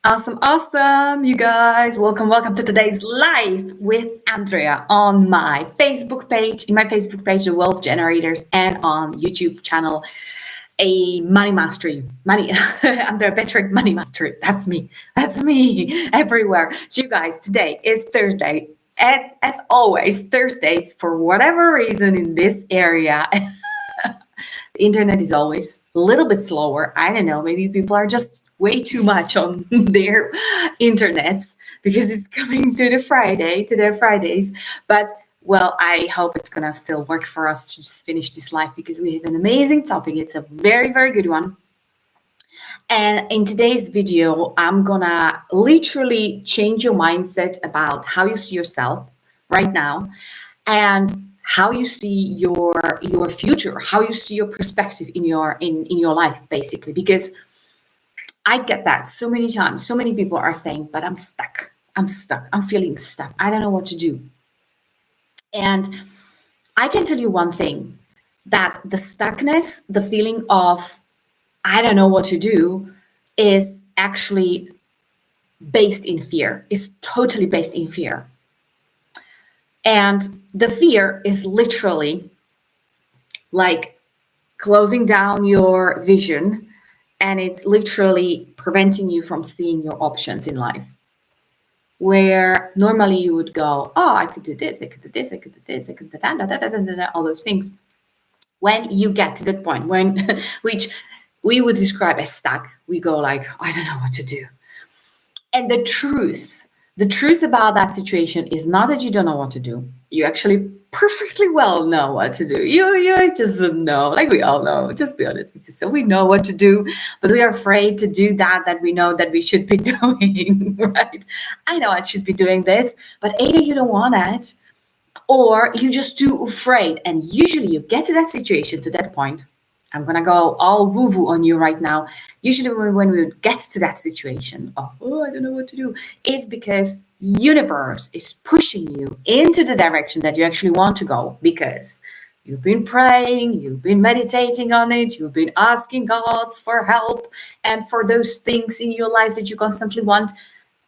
Awesome, awesome, you guys. Welcome to today's live with Andrea on my Facebook page, The Wealth Generators, and on YouTube channel, a Money Mastery, Andrea Petrick Money Mastery. That's me everywhere. So, you guys, today is Thursday. As always, Thursdays, for whatever reason in this area, the internet is always a little bit slower. I don't know, maybe people are just way too much on their internets because it's coming to their Fridays. But well, I hope it's gonna still work for us to just finish this live because we have an amazing topic. It's a very, very good one. And in today's video, I'm gonna literally change your mindset about how you see yourself right now and how you see your future, how you see your perspective in your life, basically. Because I get that so many times. So many people are saying, but I'm stuck. I'm feeling stuck. I don't know what to do. And I can tell you one thing, that the stuckness, the feeling of I don't know what to do, is actually based in fear. It's totally based in fear. And the fear is literally like closing down your vision, and it's literally preventing you from seeing your options in life. Where normally you would go, oh, I could do this, I could do this, I could do this, I could do that, all those things. When you get to that point, which we would describe as stuck, we go like, I don't know what to do. And the truth about that situation is not that you don't know what to do. You actually perfectly well know what to do. You just know, like we all know, just be honest with you. So we know what to do, but we are afraid to do that we know that we should be doing, right? I know I should be doing this, but either you don't want it or you're just too afraid. And usually you get to that situation, to that point. I'm going to go all woo-woo on you right now. Usually when we get to that situation of, oh, I don't know what to do, is because universe is pushing you into the direction that you actually want to go, because you've been praying, you've been meditating on it, you've been asking gods for help and for those things in your life that you constantly want,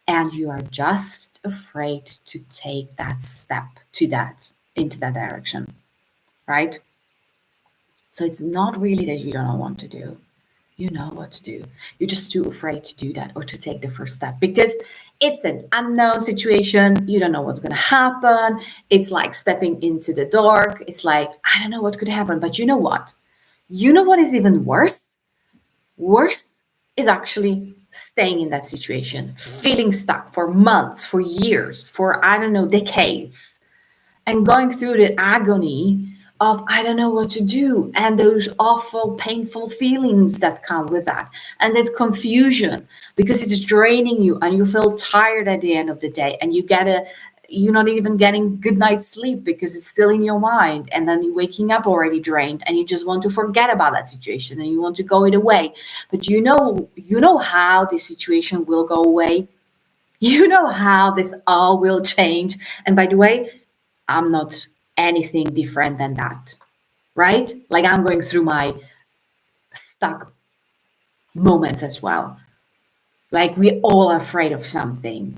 and you are just afraid to take that step into that direction, right? So it's not really that you don't know what to do. You know what to do. You're just too afraid to do that or to take the first step because it's an unknown situation. You don't know what's going to happen. It's like stepping into the dark. It's like, I don't know what could happen. But you know what? You know what is even worse? Worse is actually staying in that situation, feeling stuck for months, for years, for, I don't know, decades, and going through the agony of I don't know what to do, and those awful, painful feelings that come with that, and that confusion, because it's draining you and you feel tired at the end of the day, and you're not even getting good night's sleep because it's still in your mind, and then you're waking up already drained and you just want to forget about that situation and you want to go it away. But you know how this situation will go away. You know how this all will change. And by the way, I'm not anything different than that, right? Like I'm going through my stuck moments as well. Like we all are afraid of something,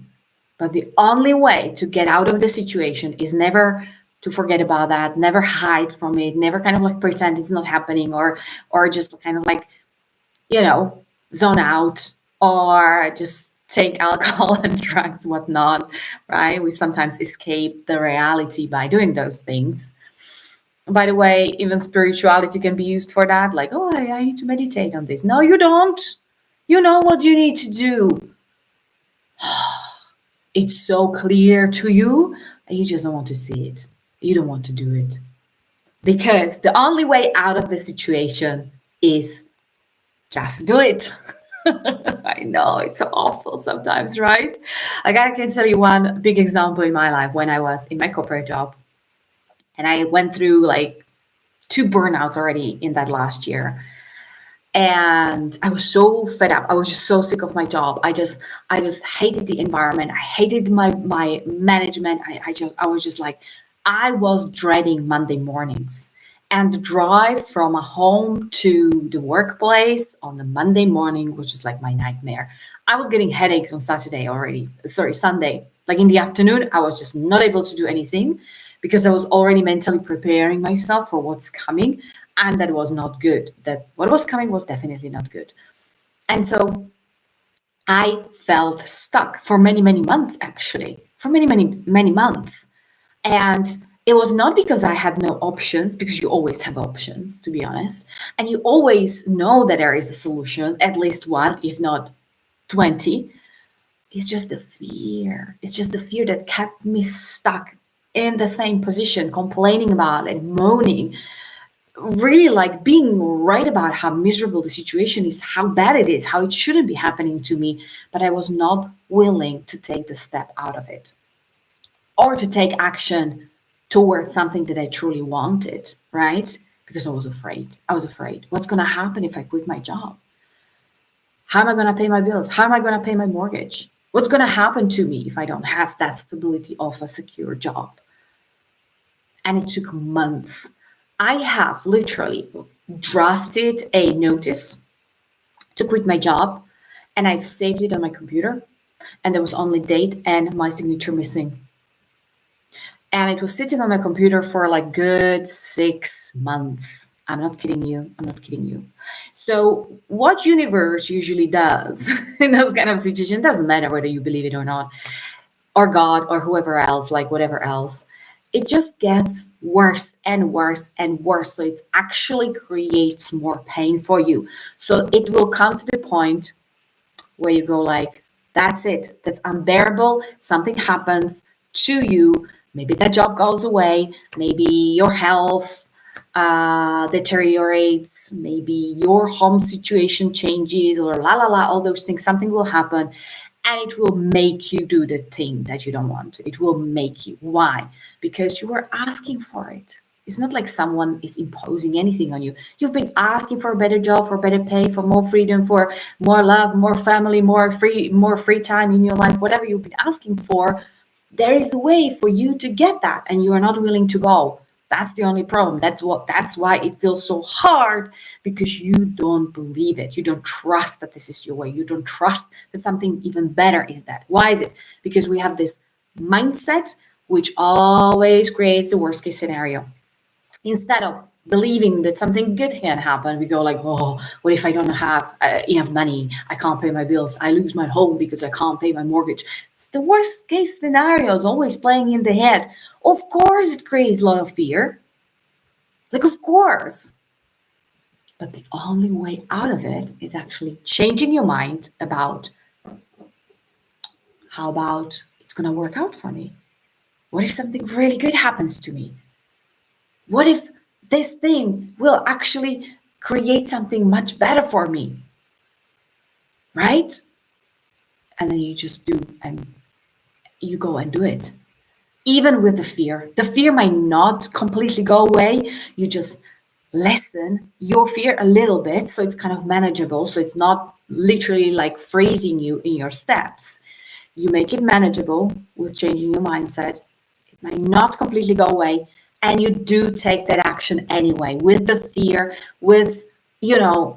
but the only way to get out of the situation is never to forget about that, never hide from it, never kind of like pretend it's not happening, or just kind of like, zone out, or just take alcohol and drugs, whatnot, right? We sometimes escape the reality by doing those things. By the way, even spirituality can be used for that. Like, oh, I need to meditate on this. No, you don't. You know what you need to do. It's so clear to you, and you just don't want to see it. You don't want to do it. Because the only way out of the situation is just do it. I know it's awful sometimes, right? Like I can tell you one big example in my life when I was in my corporate job, and I went through like 2 burnouts already in that last year. And I was so fed up. I was just so sick of my job. I just hated the environment. I hated my management. I was just like, I was dreading Monday mornings. And the drive from a home to the workplace on the Monday morning was just like my nightmare. I was getting headaches on Sunday. Like in the afternoon, I was just not able to do anything because I was already mentally preparing myself for what's coming. And that was not good. That what was coming was definitely not good. And so I felt stuck for many, many months, actually, for many, many, many months. And it was not because I had no options, because you always have options, to be honest. And you always know that there is a solution, at least one, if not 20. It's just the fear. It's just the fear that kept me stuck in the same position, complaining about it, moaning, really like being right about how miserable the situation is, how bad it is, how it shouldn't be happening to me. But I was not willing to take the step out of it or to take action towards something that I truly wanted, right? Because I was afraid. I was afraid. What's going to happen if I quit my job? How am I going to pay my bills? How am I going to pay my mortgage? What's going to happen to me if I don't have that stability of a secure job? And it took months. I have literally drafted a notice to quit my job, and I've saved it on my computer, and there was only date and my signature missing. And it was sitting on my computer for like good 6 months. I'm not kidding you. I'm not kidding you. So what universe usually does in those kind of situations, doesn't matter whether you believe it or not, or God or whoever else, like whatever else, it just gets worse and worse and worse. So it actually creates more pain for you. So it will come to the point where you go like, that's it. That's unbearable. Something happens to you. Maybe that job goes away. Maybe your health deteriorates. Maybe your home situation changes or all those things. Something will happen. And it will make you do the thing that you don't want to. It will make you. Why? Because you were asking for it. It's not like someone is imposing anything on you. You've been asking for a better job, for better pay, for more freedom, for more love, more family, more free time in your life, whatever you've been asking for. There is a way for you to get that, and you are not willing to go. That's the only problem. That's why it feels so hard, because you don't believe it. You don't trust that this is your way. You don't trust that something even better is that. Why is it? Because we have this mindset which always creates the worst case scenario. Instead of believing that something good can happen, we go like, oh, what if I don't have enough money? I can't pay my bills. I lose my home because I can't pay my mortgage. It's the worst case scenario is always playing in the head. Of course, it creates a lot of fear. Like, of course. But the only way out of it is actually changing your mind about, how about it's going to work out for me? What if something really good happens to me? What if this thing will actually create something much better for me? Right? And then you just do, and you go and do it. Even with the fear. The fear might not completely go away. You just lessen your fear a little bit, so it's kind of manageable. So it's not literally like freezing you in your steps. You make it manageable with changing your mindset. It might not completely go away. And you do take that action anyway, with the fear, with,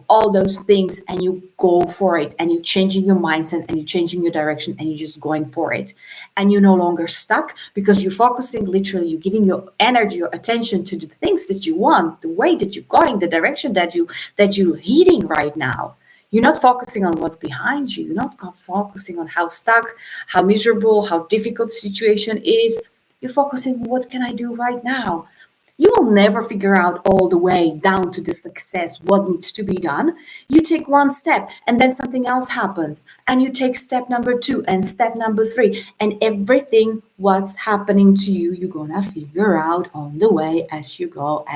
all those things, and you go for it, and you're changing your mindset, and you're changing your direction, and you're just going for it. And you're no longer stuck, because you're focusing, literally, you're giving your energy, your attention to the things that you want, the way that you're going, the direction that you're heading right now. You're not focusing on what's behind you. You're not focusing on how stuck, how miserable, how difficult the situation is. You're focusing, what can I do right now? You will never figure out all the way down to the success what needs to be done. You take one step, and then something else happens. And you take step number 2 and step number 3. And everything what's happening to you, you're going to figure out on the way as you go.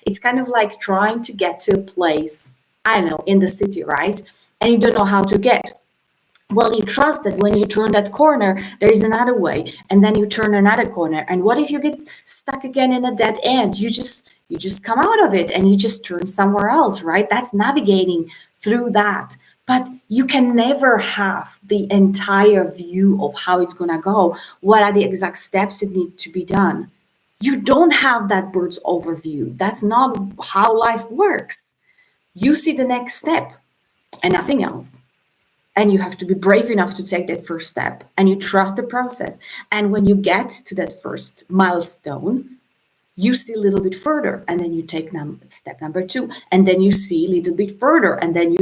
It's kind of like trying to get to a place, I don't know, in the city, right? And you don't know how to get. Well, you trust that when you turn that corner, there is another way, and then you turn another corner. And what if you get stuck again in a dead end? You just come out of it, and you just turn somewhere else, right? That's navigating through that. But you can never have the entire view of how it's going to go. What are the exact steps that need to be done? You don't have that bird's overview. That's not how life works. You see the next step and nothing else. And you have to be brave enough to take that first step, and you trust the process. And when you get to that first milestone, you see a little bit further, and then you take step number 2, and then you see a little bit further, and then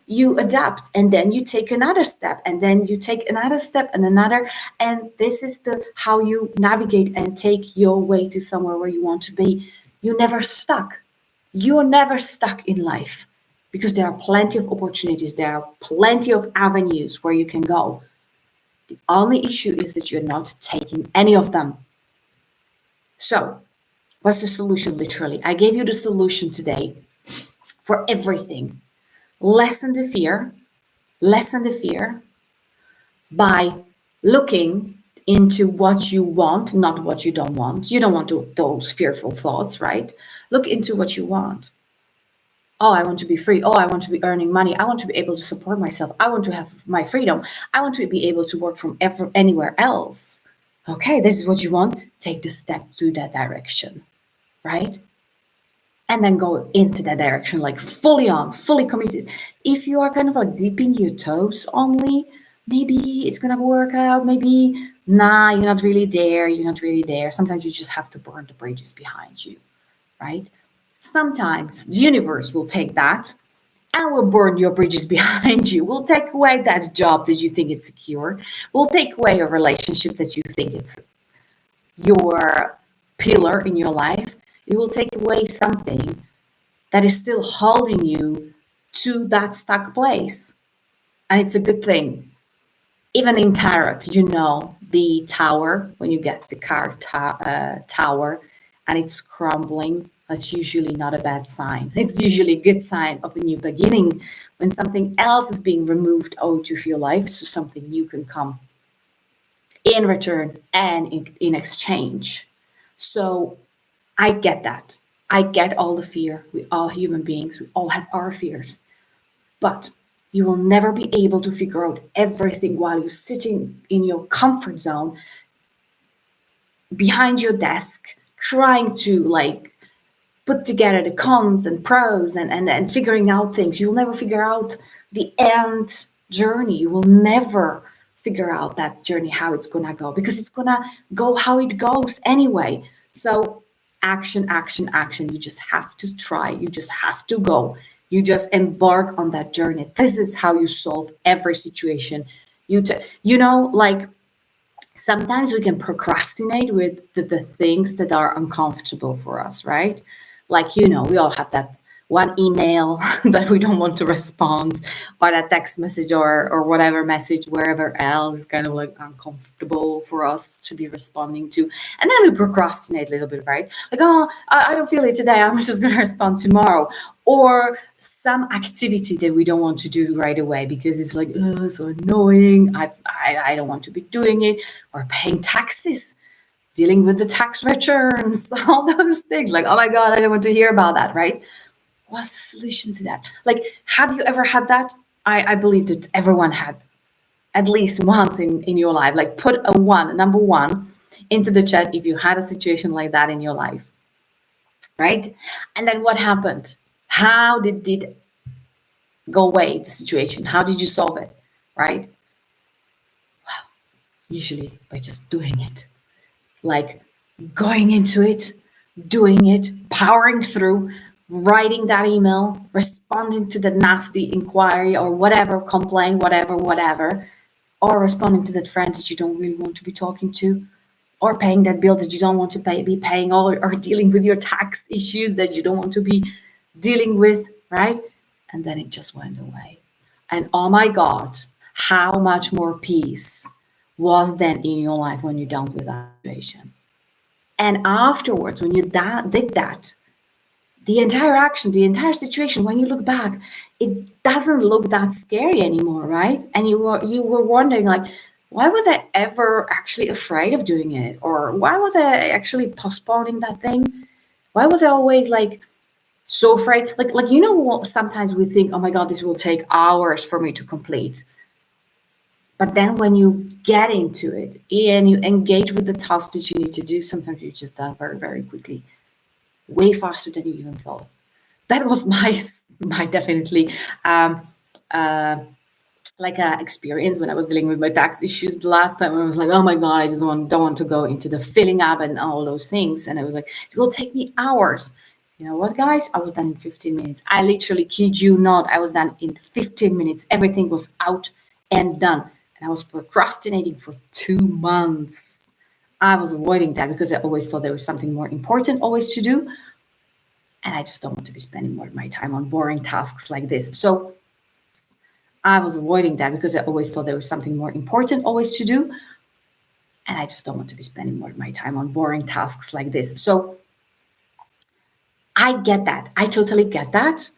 you adapt, and then you take another step, and then you take another step and another. And this is the how you navigate and take your way to somewhere where you want to be. You're never stuck. You're never stuck in life, because there are plenty of opportunities, there are plenty of avenues where you can go. The only issue is that you're not taking any of them. So, what's the solution? Literally, I gave you the solution today for everything. Lessen the fear by looking into what you want, not what you don't want. You don't want those fearful thoughts, right? Look into what you want. Oh, I want to be free. Oh, I want to be earning money. I want to be able to support myself. I want to have my freedom. I want to be able to work from anywhere else. Okay, this is what you want. Take the step to that direction, right? And then go into that direction, like fully committed. If you are kind of like dipping your toes only, maybe it's gonna work out. Maybe, nah, you're not really there. Sometimes you just have to burn the bridges behind you, right? Sometimes the universe will take that and will burn your bridges behind you. Will take away that job that you think is secure. Will take away a relationship that you think it's your pillar in your life. It will take away something that is still holding you to that stuck place. And it's a good thing. Even in tarot, the tower, when you get the card tower and it's crumbling, that's usually not a bad sign. It's usually a good sign of a new beginning, when something else is being removed out of your life, so something new can come in return and in exchange. So I get that. I get all the fear. We all human beings. We all have our fears. But you will never be able to figure out everything while you're sitting in your comfort zone behind your desk, trying to put together the cons and pros and figuring out things. You'll never figure out the end journey. You will never figure out that journey, how it's gonna go, because it's gonna go how it goes anyway. So action. You just have to try. You just have to go. You just embark on that journey. This is how you solve every situation. Sometimes we can procrastinate with the things that are uncomfortable for us, right? We all have that one email that we don't want to respond, or that text message or whatever message, wherever else, kind of like uncomfortable for us to be responding to. And then we procrastinate a little bit, right? Oh, I don't feel it today. I'm just going to respond tomorrow. Or some activity that we don't want to do right away because it's so annoying. I don't want to be doing it. Or paying taxes, dealing with the tax returns, all those things. Oh my God, I don't want to hear about that, right? What's the solution to that? Have you ever had that? I believe that everyone had at least once in your life. Put a number one, into the chat if you had a situation like that in your life, right? And then what happened? How did it go away, the situation? How did you solve it, right? Well, usually by just doing it. Going into it, doing it, powering through, writing that email, responding to the nasty inquiry or whatever, complaint, whatever, or responding to that friend that you don't really want to be talking to, or paying that bill that you don't want to be paying, or dealing with your tax issues that you don't want to be dealing with, right? And then it just went away. And oh my God, how much more peace was then in your life when you dealt with that situation. And afterwards, when you did that, the entire action, the entire situation, when you look back, it doesn't look that scary anymore, right? And you were wondering, why was I ever actually afraid of doing it? Or why was I actually postponing that thing? Why was I always so afraid? Sometimes we think, oh my God, this will take hours for me to complete. But then when you get into it and you engage with the tasks that you need to do, sometimes you just done very, very quickly, way faster than you even thought. That was my definitely like a experience when I was dealing with my tax issues the last time. I was like, oh my God, I just don't want to go into the filling up and all those things. And I was like, it will take me hours. You know what, guys? I was done in 15 minutes. I literally kid you not. I was done in 15 minutes. Everything was out and done. And I was procrastinating for 2 months. I was avoiding that because I always thought there was something more important always to do. And I just don't want to be spending more of my time on boring tasks like this. So I was avoiding that because I always thought there was something more important always to do. And I just don't want to be spending more of my time on boring tasks like this. So I get that. I totally get that.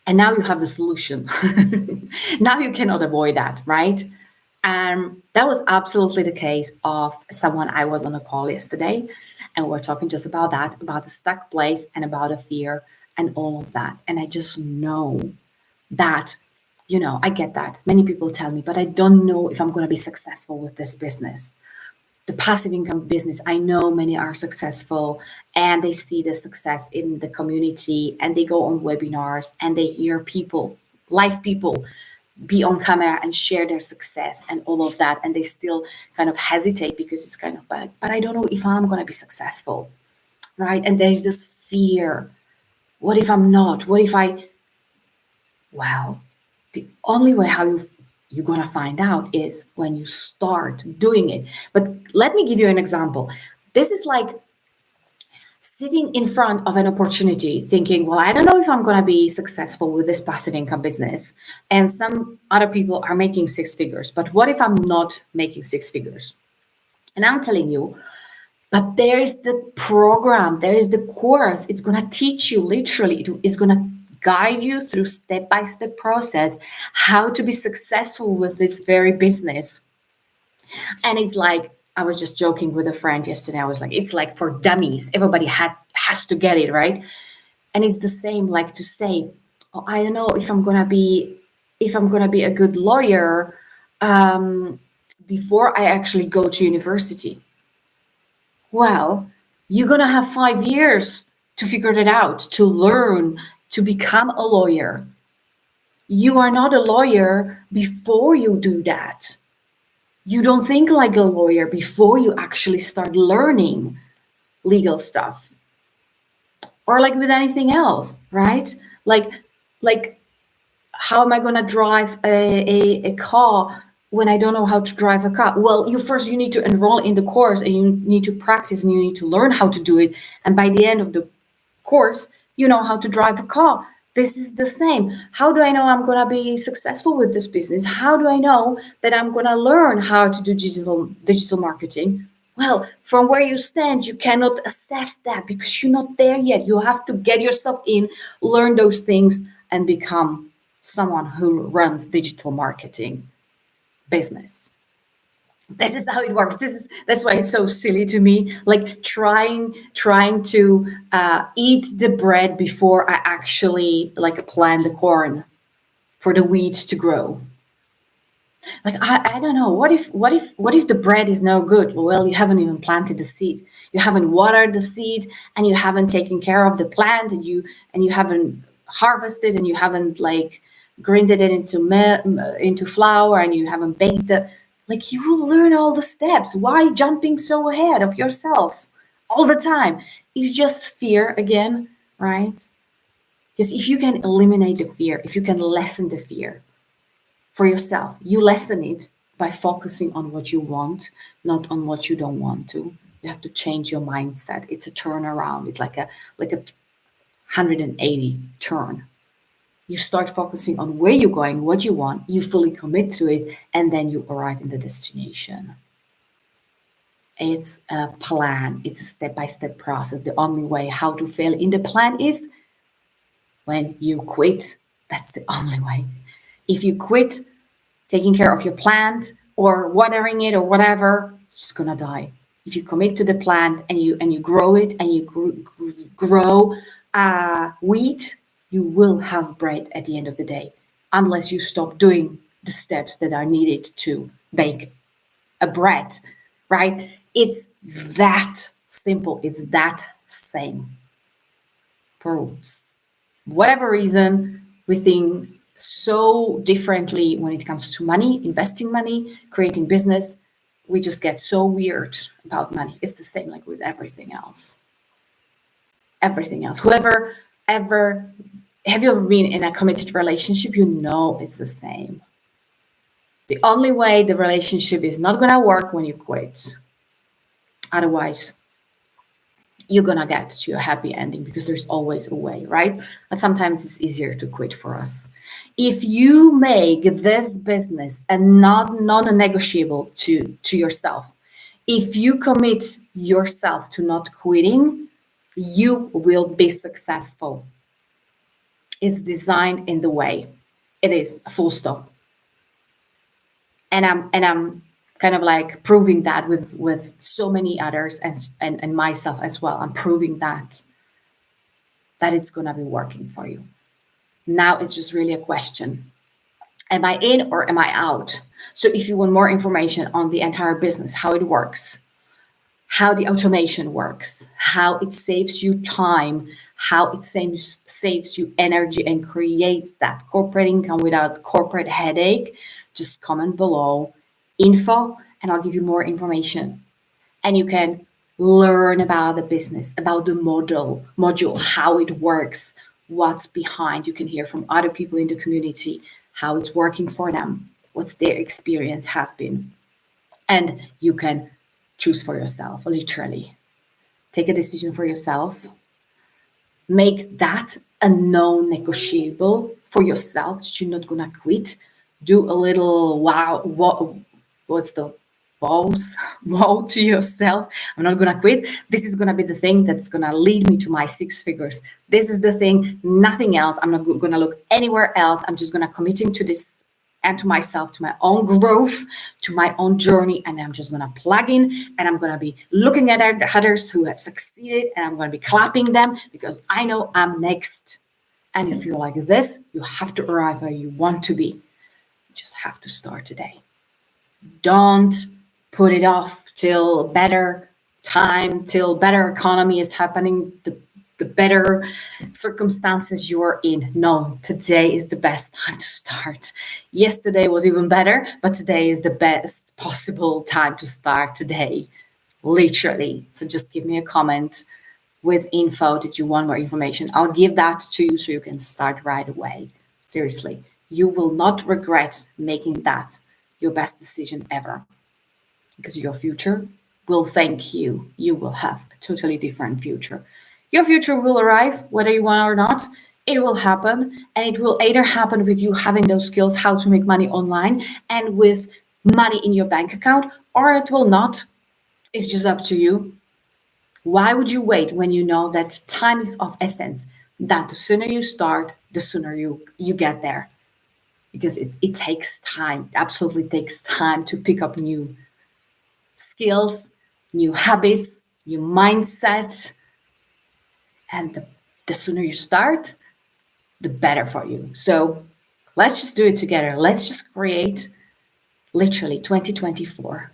And now you have the solution. Now you cannot avoid that, right? That was absolutely the case of someone I was on a call yesterday. And we're talking just about that, about the stuck place and about the fear and all of that. And I just know that, I get that. Many people tell me, but I don't know if I'm going to be successful with this business. The passive income business, I know many are successful and they see the success in the community and they go on webinars and they hear people, live people, be on camera and share their success and all of that. And they still kind of hesitate because it's kind of bad, but I don't know if I'm going to be successful, right? And there's this fear. What if I'm not? What if well, the only way how you're going to find out is when you start doing it. But let me give you an example. This is like sitting in front of an opportunity thinking, well, I don't know if I'm going to be successful with this passive income business. And some other people are making 6 figures. But what if I'm not making 6 figures? And I'm telling you, but there is the program, there is the course. It's going to teach you literally, it's going to guide you through step-by-step process how to be successful with this very business. And it's like, I was just joking with a friend yesterday. I was like, it's like for dummies. Everybody has to get it, right? And it's the same, like to say, oh, I don't know if I'm gonna be a good lawyer before I actually go to university. Well, you're gonna have 5 years to figure it out, to learn, to become a lawyer. You are not a lawyer before you do that. You don't think like a lawyer before you actually start learning legal stuff. Or like with anything else, right? Like how am I going to drive a car when I don't know how to drive a car? Well, you need to enroll in the course and you need to practice and you need to learn how to do it. And by the end of the course, you know how to drive a car. This is the same. How do I know I'm going to be successful with this business? How do I know that I'm going to learn how to do digital marketing? Well, from where you stand, you cannot assess that because you're not there yet. You have to get yourself in, learn those things, and become someone who runs digital marketing business. This is how it works. That's why it's so silly to me. Like trying to eat the bread before I actually like plant the corn for the wheat to grow. Like I don't know. What if the bread is no good? Well, you haven't even planted the seed. You haven't watered the seed, and you haven't taken care of the plant, and you haven't harvested, and you haven't like grinded it into flour, and you haven't baked the. Like you will learn all the steps. Why jumping so ahead of yourself all the time? It's just fear again, right? Because if you can eliminate the fear, if you can lessen the fear for yourself, you lessen it by focusing on what you want, not on what you don't want to. You have to change your mindset. It's a turnaround. It's like a 180 turn. You start focusing on where you're going, what you want, you fully commit to it, and then you arrive in the destination. It's a plan. It's a step-by-step process. The only way how to fail in the plan is when you quit. That's the only way. If you quit taking care of your plant or watering it or whatever, it's just gonna die. If you commit to the plant and you grow it and you grow wheat, you will have bread at the end of the day, unless you stop doing the steps that are needed to bake a bread, right? It's that simple. It's that same. For whatever reason, we think so differently when it comes to money, investing money, creating business. We just get so weird about money. It's the same like with everything else. Everything else. Whoever ever, have you ever been in a committed relationship? You know it's the same. The only way the relationship is not going to work when you quit. Otherwise, you're going to get to a happy ending because there's always a way, right? But sometimes it's easier to quit for us. If you make this business a non-negotiable to yourself, if you commit yourself to not quitting, you will be successful. It's designed in the way. It is, full stop. And I'm kind of like proving that with so many others and myself as well. I'm proving that it's gonna be working for you. Now it's just really a question. Am I in or am I out? So if you want more information on the entire business, how it works, how the automation works, how it saves you time, how it saves you energy and creates that corporate income without corporate headache, just comment below info and I'll give you more information. And you can learn about the business, about the module, how it works, what's behind. You can hear from other people in the community, how it's working for them, what's their experience has been. And you can choose for yourself, literally. Take a decision for yourself. Make that a non-negotiable for yourself that you're not gonna quit. Do a little what's the wow to yourself. I'm not gonna quit. This is gonna be the thing that's gonna lead me to my 6 figures. This is the thing, nothing else. I'm not gonna look anywhere else. I'm just gonna committing to this and to myself, to my own growth, to my own journey. And I'm just gonna plug in and I'm gonna be looking at others who have succeeded and I'm gonna be clapping them because I know I'm next. And if you're like this, you have to arrive where you want to be. You just have to start today. Don't put it off till better time, till better economy is happening, the better circumstances you're in. No, today is the best time to start. Yesterday was even better, but today is the best possible time to start today, literally. So just give me a comment with info that you want more information. I'll give that to you so you can start right away. Seriously, you will not regret making that your best decision ever because your future will thank you. You will have a totally different future. Your future will arrive, whether you want or not. It will happen, and it will either happen with you having those skills, how to make money online and with money in your bank account, or it will not. It's just up to you. Why would you wait when you know that time is of essence? That the sooner you start, the sooner you get there. Because it takes time, absolutely takes time to pick up new skills, new habits, new mindset. And the sooner you start, the better for you. So let's just do it together. Let's just create literally 2024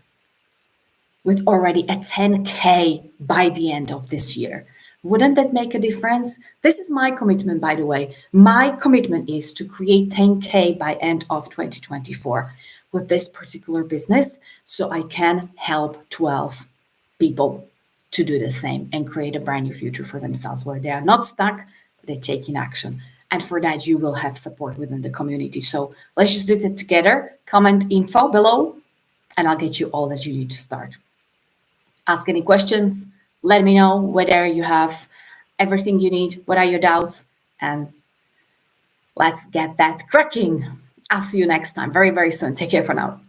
with already a 10K by the end of this year. Wouldn't that make a difference? This is my commitment, by the way. My commitment is to create 10K by end of 2024 with this particular business so I can help 12 people to do the same and create a brand new future for themselves where they are not stuck, but they're taking action. And for that, you will have support within the community. So let's just do it together. Comment info below, and I'll get you all that you need to start. Ask any questions. Let me know whether you have everything you need. What are your doubts? And let's get that cracking. I'll see you next time very, very soon. Take care for now.